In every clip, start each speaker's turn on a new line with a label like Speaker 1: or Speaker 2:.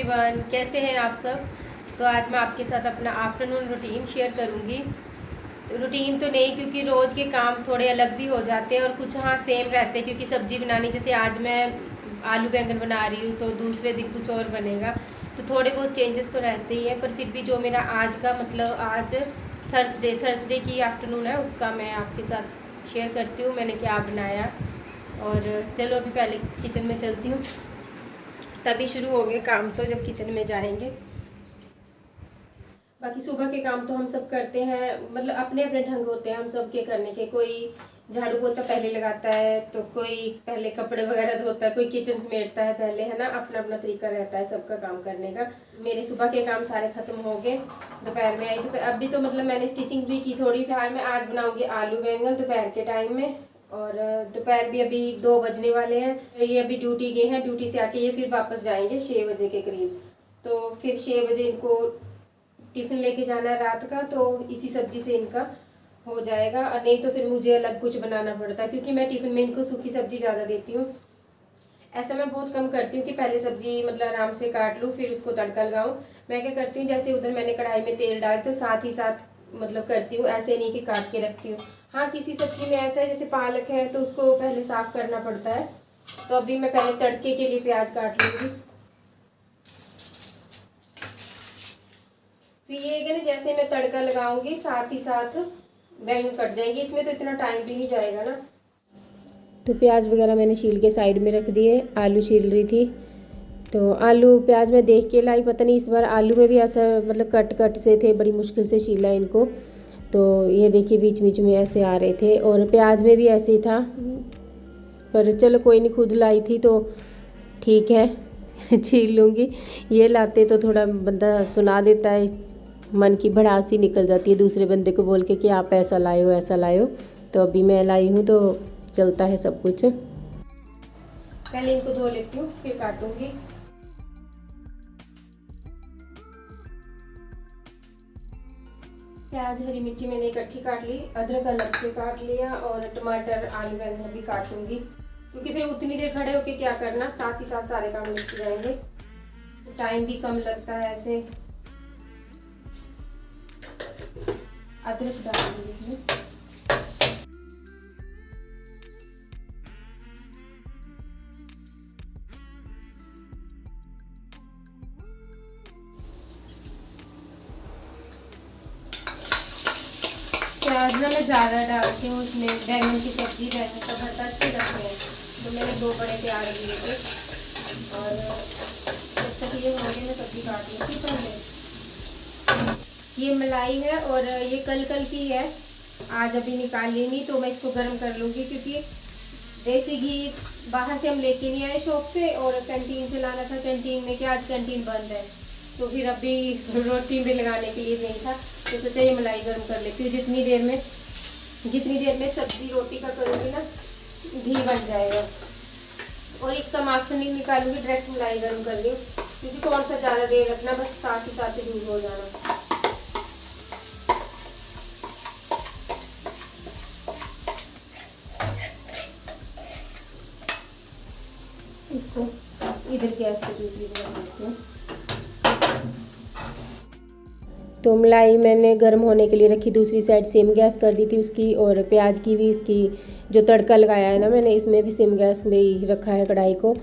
Speaker 1: Everyone, कैसे हैं आप सब। तो आज मैं आपके साथ अपना आफ्टरनून रूटीन शेयर करूंगी। रूटीन तो नहीं, क्योंकि रोज़ के काम थोड़े अलग भी हो जाते हैं और कुछ हाँ सेम रहते हैं, क्योंकि सब्ज़ी बनानी, जैसे आज मैं आलू बैंगन बना रही हूँ तो दूसरे दिन कुछ और बनेगा, तो थोड़े बहुत चेंजेस तो रहते ही हैं। पर फिर भी जो मेरा आज का मतलब आज थर्सडे की आफ्टरनून है, उसका मैं आपके साथ शेयर करती हूँ मैंने क्या बनाया। और चलो अभी पहले किचन में चलती हूँ, तभी शुरू हो गए काम तो जब किचन में जाएंगे। बाकी सुबह के काम तो हम सब करते हैं, मतलब अपने अपने ढंग होते हैं हम सब के करने के। कोई झाड़ू पोछा पहले लगाता है, तो कोई पहले कपड़े वगैरह धोता है, कोई किचन समेटता है पहले, है ना। अपना अपना तरीका रहता है सबका काम करने का। मेरे सुबह के काम सारे खत्म हो गए। दोपहर में आई, तो अभी तो मतलब मैंने स्टिचिंग भी की थोड़ी। फिलहाल मैं आज बनाऊंगी आलू बैंगन दोपहर के टाइम में। और दोपहर भी अभी 2 बजने वाले हैं। ये अभी ड्यूटी गए हैं, ड्यूटी से आके ये फिर वापस जाएंगे 6 बजे के करीब। तो फिर 6 बजे इनको टिफ़िन लेके जाना है रात का, तो इसी सब्जी से इनका हो जाएगा। नहीं तो फिर मुझे अलग कुछ बनाना पड़ता है, क्योंकि मैं टिफ़िन में इनको सूखी सब्जी ज़्यादा देती हूँ। ऐसा मैं बहुत कम करती हूँ कि पहले सब्जी मतलब आराम से काट लूँ फिर उसको तड़का लगाऊँ। मैं क्या करती हूँ, जैसे उधर मैंने कढ़ाई में तेल डाल तो साथ ही साथ मतलब करती हूँ, ऐसे नहीं कि काट के रखती हूँ। हाँ, किसी सब्जी में ऐसा है जैसे पालक है तो उसको पहले साफ़ करना पड़ता है। तो अभी मैं पहले तड़के के लिए प्याज काट लूँगी। फिर ये है ना, जैसे मैं तड़का लगाऊंगी साथ ही साथ बैंगन कट जाएंगे, इसमें तो इतना टाइम भी नहीं जाएगा ना। तो प्याज वगैरह मैंने छील के साइड में रख दिए। आलू छील रही थी, तो आलू प्याज मैं देख के लाई, पता नहीं इस बार आलू में भी ऐसा मतलब कट कट से थे, बड़ी मुश्किल से छीला इनको। तो ये देखिए बीच बीच में ऐसे आ रहे थे, और प्याज में भी ऐसे ही था। पर चलो कोई नहीं, खुद लाई थी तो ठीक है छील लूँगी। ये लाते तो थोड़ा बंदा सुना देता है, मन की भड़ास ही निकल जाती है दूसरे बंदे को बोल के कि आप ऐसा लाए हो ऐसा लाए हो। तो अभी मैं लाई हूँ तो चलता है सब कुछ। पहले इनको धो लेती हूँ फिर काटूंगी। प्याज हरी मिर्ची मैंने इकट्ठी काट ली, अदरक अलग से काट लिया, और टमाटर आलू बैंगन भी काटूंगी, क्योंकि फिर उतनी देर खड़े होके क्या करना, साथ ही साथ सारे काम निपट जाएंगे, टाइम भी कम लगता है ऐसे। अदरक डाल दूंगी इसमें। प्याज ना मैं ज़्यादा डालती हूँ उसमें, बैंगन की सब्जी बैंगन का भरता अच्छे लगते हैं, तो मैंने 2 बड़े प्याज लिए थे। और जब तक ये होंगे मैं सब्जी काट लेती हूँ पहले। ये मलाई है और ये कल की है, आज अभी निकाली नहीं, तो मैं इसको गर्म कर लूँगी, क्योंकि देसी घी बाहर से हम लेके नहीं आए शॉप से, और कैंटीन से लाना था। कैंटीन में क्या, आज कैंटीन बंद है, तो फिर अभी रोटी में लगाने के लिए नहीं था, तो सोचा ये मलाई गर्म कर लेती हूँ। जितनी देर में सब्जी रोटी का करूँगी ना, घी बन जाएगा। और इसका माखन नहीं निकालूंगी, डायरेक्ट मलाई गर्म कर रही हूँ, क्योंकि कौन सा ज़्यादा देर रखना, बस साथ ही साथ यूज हो जाना। इसको इधर गैस को दूसरी तरफ देते हैं। तो मलाई मैंने गर्म होने के लिए रखी, दूसरी साइड सिम गैस कर दी थी उसकी, और प्याज की भी इसकी जो तड़का लगाया है ना मैंने, इसमें भी सिम गैस में ही रखा है कढ़ाई को।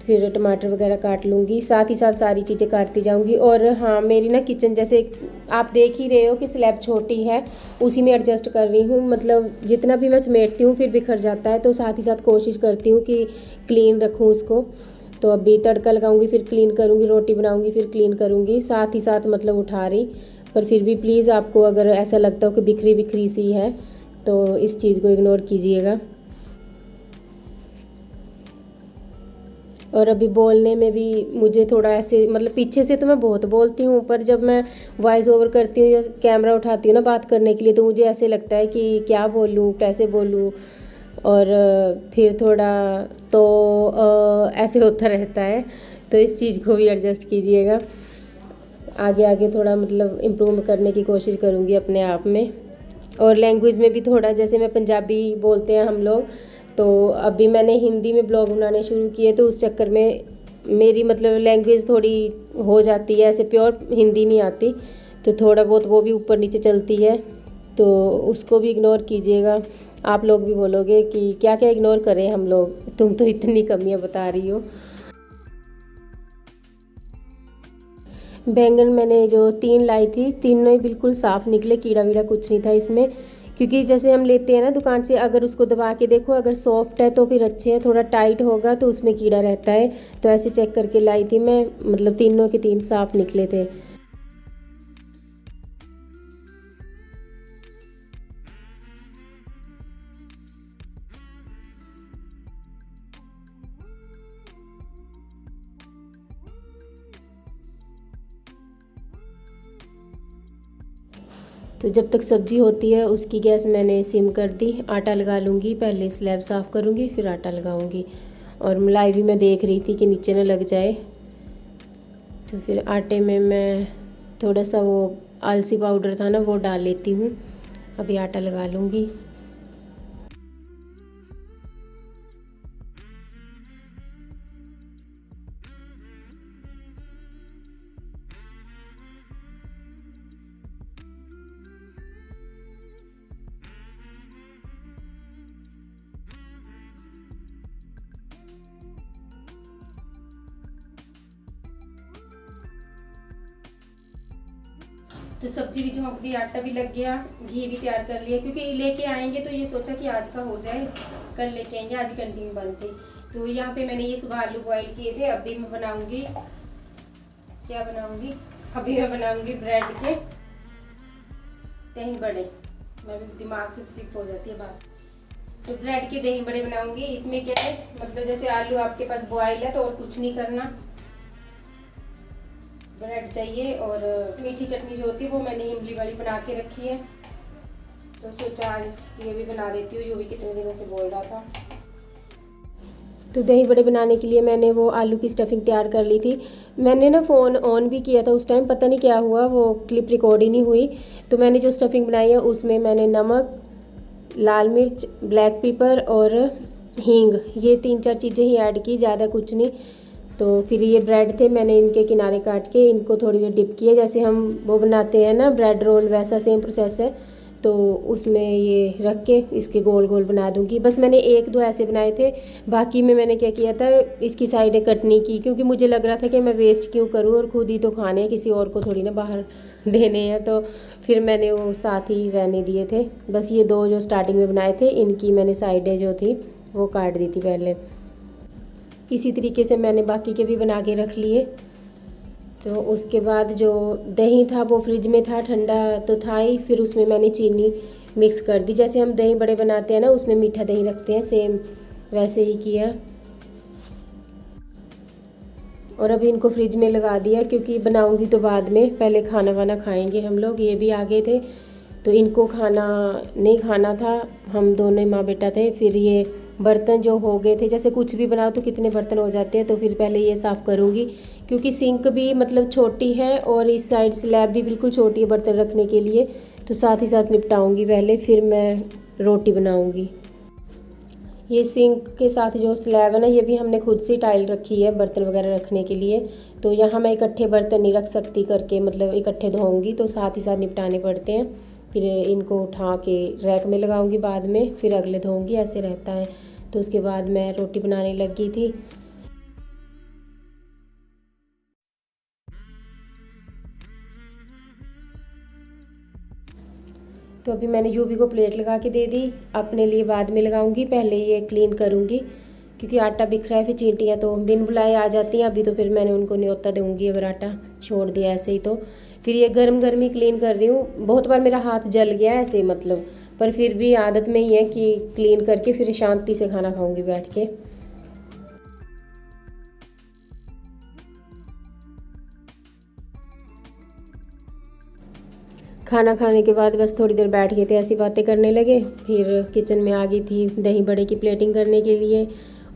Speaker 1: फिर टमाटर वगैरह काट लूँगी, साथ ही साथ सारी चीज़ें काटती जाऊँगी। और हाँ, मेरी ना किचन जैसे आप देख ही रहे हो कि स्लैब छोटी है, उसी में एडजस्ट कर रही हूँ। मतलब जितना भी मैं समेटती हूँ फिर बिखर जाता है, तो साथ ही साथ कोशिश करती हूँ कि क्लीन रखूँ उसको। तो अभी तड़का लगाऊंगी, फिर क्लीन करूँगी, रोटी बनाऊँगी, फिर क्लीन करूँगी, साथ ही साथ मतलब उठा रही। पर फिर भी प्लीज़ आपको अगर ऐसा लगता हो कि बिखरी बिखरी सी है, तो इस चीज़ को इग्नोर कीजिएगा। और अभी बोलने में भी मुझे थोड़ा ऐसे, मतलब पीछे से तो मैं बहुत बोलती हूँ, पर जब मैं वॉइस ओवर करती हूँ या कैमरा उठाती हूँ ना बात करने के लिए, तो मुझे ऐसे लगता है कि क्या बोलूँ कैसे बोलूँ, और फिर थोड़ा तो ऐसे होता रहता है। तो इस चीज़ को भी एडजस्ट कीजिएगा। आगे आगे थोड़ा मतलब इम्प्रूव करने की कोशिश करूँगी अपने आप में। और लैंग्वेज में भी थोड़ा, जैसे मैं पंजाबी बोलते हैं हम लोग, तो अभी मैंने हिंदी में ब्लॉग बनाने शुरू किए, तो उस चक्कर में मेरी मतलब लैंग्वेज थोड़ी हो जाती है, ऐसे प्योर हिंदी नहीं आती, तो थोड़ा बहुत वो भी ऊपर नीचे चलती है, तो उसको भी इग्नोर कीजिएगा। आप लोग भी बोलोगे कि क्या क्या इग्नोर करें हम लोग, तुम तो इतनी कमियां बता रही हो। बैंगन मैंने जो 3 लाई थी, तीनों ही बिल्कुल साफ़ निकले, कीड़ा वीड़ा कुछ नहीं था इसमें। क्योंकि जैसे हम लेते हैं ना दुकान से, अगर उसको दबा के देखो, अगर सॉफ्ट है तो फिर अच्छे हैं, थोड़ा टाइट होगा तो उसमें कीड़ा रहता है। तो ऐसे चेक करके लाई थी मैं, मतलब तीनों के 3 साफ़ निकले थे। तो जब तक सब्ज़ी होती है उसकी गैस मैंने सिम कर दी। आटा लगा लूँगी, पहले स्लैब साफ़ करूँगी फिर आटा लगाऊँगी। और मलाई भी मैं देख रही थी कि नीचे ना लग जाए, तो फिर आटे में मैं थोड़ा सा वो अलसी पाउडर था ना वो डाल लेती हूँ। अभी आटा लगा लूँगी। तो सब्जी भी झोंक दी, आटा भी लग गया, घी भी तैयार कर लिया, क्योंकि लेके आएंगे तो ये सोचा कि आज का हो जाए, कल लेके आएंगे, आज कंटिन्यू बनते। तो यहाँ पे मैंने ये सुबह आलू बॉईल किए थे। अभी मैं बनाऊंगी, क्या बनाऊंगी, अभी मैं बनाऊंगी ब्रेड के दही बड़े। मैं भी दिमाग से स्किप हो जाती है बात। तो ब्रेड के दही बड़े बनाऊंगी। इसमें क्या है, मतलब जैसे आलू आपके पास बॉईल है तो और कुछ नहीं करना, ब्रेड चाहिए और मीठी चटनी जो होती है वो मैंने इमली वाली बना के रखी है, तो सोचा ये भी बना देती हूँ, जो भी कितने दिनों से बोल रहा था। तो दही बड़े बनाने के लिए मैंने वो आलू की स्टफिंग तैयार कर ली थी। मैंने ना फ़ोन ऑन भी किया था उस टाइम, पता नहीं क्या हुआ, वो क्लिप रिकॉर्ड ही नहीं हुई। तो मैंने जो स्टफिंग बनाई है उसमें मैंने नमक, लाल मिर्च, ब्लैक पेपर और हींग, ये 3-4 चीज़ें ही ऐड की, ज़्यादा कुछ नहीं। तो फिर ये ब्रेड थे, मैंने इनके किनारे काट के इनको थोड़ी देर डिप किया, जैसे हम वो बनाते हैं ना ब्रेड रोल, वैसा सेम प्रोसेस है। तो उसमें ये रख के इसके गोल गोल बना दूंगी। बस मैंने 1-2 ऐसे बनाए थे, बाकी में मैंने क्या किया था, इसकी साइडें कट नहीं की, क्योंकि मुझे लग रहा था कि मैं वेस्ट क्यों करूँ, और खुद ही तो खाने हैं, किसी और को थोड़ी ना बाहर देने हैं। तो फिर मैंने वो साथ ही रहने दिए थे। बस ये 2 जो स्टार्टिंग में बनाए थे, इनकी मैंने साइडें जो थी वो काट दी थी पहले। इसी तरीके से मैंने बाकी के भी बना के रख लिए। तो उसके बाद जो दही था वो फ्रिज में था, ठंडा तो था ही, फिर उसमें मैंने चीनी मिक्स कर दी, जैसे हम दही बड़े बनाते हैं ना उसमें मीठा दही रखते हैं, सेम वैसे ही किया। और अभी इनको फ्रिज में लगा दिया, क्योंकि बनाऊंगी तो बाद में, पहले खाना वाना खाएंगे हम लोग। ये भी आ गए थे तो इनको खाना नहीं खाना था, हम दोनों ही माँ बेटा थे। फिर ये बर्तन जो हो गए थे, जैसे कुछ भी बनाओ तो कितने बर्तन हो जाते हैं, तो फिर पहले ये साफ़ करूँगी, क्योंकि सिंक भी मतलब छोटी है और इस साइड स्लैब भी बिल्कुल छोटी है बर्तन रखने के लिए, तो साथ ही साथ निपटाऊँगी पहले, फिर मैं रोटी बनाऊँगी। ये सिंक के साथ जो स्लैब है ना, ये भी हमने खुद से टाइल रखी है बर्तन वगैरह रखने के लिए, तो यहाँ मैं इकट्ठे बर्तन नहीं रख सकती करके, मतलब इकट्ठे धोऊँगी तो साथ ही साथ निपटाने पड़ते हैं। फिर इनको उठा के रैक में लगाऊंगी बाद में, फिर अगले धोऊंगी, ऐसे रहता है। तो उसके बाद मैं रोटी बनाने लगी थी। तो अभी मैंने यूवी को प्लेट लगा के दे दी, अपने लिए बाद में लगाऊंगी, पहले ये क्लीन करूंगी, क्योंकि आटा बिखरा है, फिर चींटियाँ तो बिन बुलाए आ जाती हैं। अभी तो फिर मैंने उनको न्योता दूंगी, अगर आटा छोड़ दिया ऐसे ही तो। फिर ये गर्म गर्म ही क्लीन कर रही हूँ। बहुत बार मेरा हाथ जल गया ऐसे मतलब, पर फिर भी आदत में ही है कि क्लीन करके फिर शांति से खाना खाऊंगी बैठ के। खाना खाने के बाद बस थोड़ी देर बैठ गए थे, ऐसी बातें करने लगे। फिर किचन में आ गई थी दही बड़े की प्लेटिंग करने के लिए,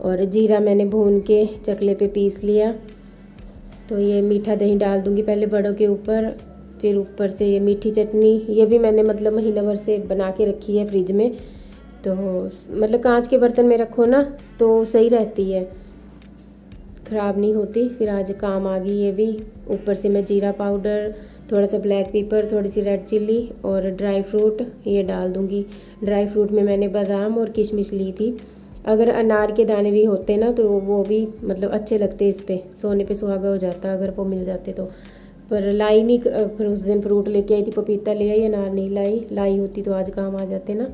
Speaker 1: और जीरा मैंने भून के चकले पे पीस लिया। तो ये मीठा दही डाल दूंगी पहले बड़ों के ऊपर, फिर ऊपर से ये मीठी चटनी, ये भी मैंने मतलब महीना भर से बना के रखी है फ्रिज में। तो मतलब कांच के बर्तन में रखो ना तो सही रहती है। ख़राब नहीं होती। फिर आज काम आ गई ये भी। ऊपर से मैं जीरा पाउडर, थोड़ा सा ब्लैक पेपर, थोड़ी सी रेड चिल्ली और ड्राई फ्रूट ये डाल दूँगी। ड्राई फ्रूट में मैंने बादाम और किशमिश ली थी। अगर अनार के दाने भी होते ना तो वो भी मतलब अच्छे लगते इस पे, सोने पे सुहागा हो जाता अगर वो मिल जाते तो। पर लाई नहीं, फिर उस दिन फ्रूट लेके आई थी, पपीता ले आई, अनार नहीं लाई। लाई होती तो आज काम आ जाते ना।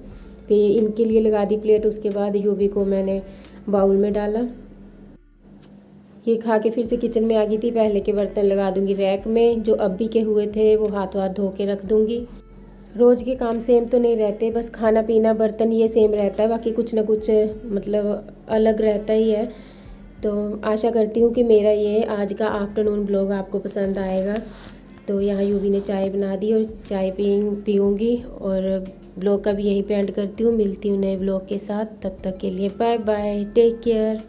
Speaker 1: फिर इनके लिए लगा दी प्लेट। उसके बाद यूवी को मैंने बाउल में डाला। ये खा के फिर से किचन में आ गई थी। पहले के बर्तन लगा दूंगी रैक में, जो अभी के हुए थे वो हाथों हाथ धो के रख दूंगी। रोज़ के काम सेम तो नहीं रहते, बस खाना पीना बर्तन ये सेम रहता है, बाकी कुछ ना कुछ मतलब अलग रहता ही है। तो आशा करती हूँ कि मेरा ये आज का आफ्टरनून ब्लॉग आपको पसंद आएगा। तो यहाँ यूवी ने चाय बना दी और चाय पीऊँगी और ब्लॉग का भी यहीं पे एंड करती हूँ। मिलती हूँ नए ब्लॉग के साथ, तब तक के लिए बाय बाय, टेक केयर।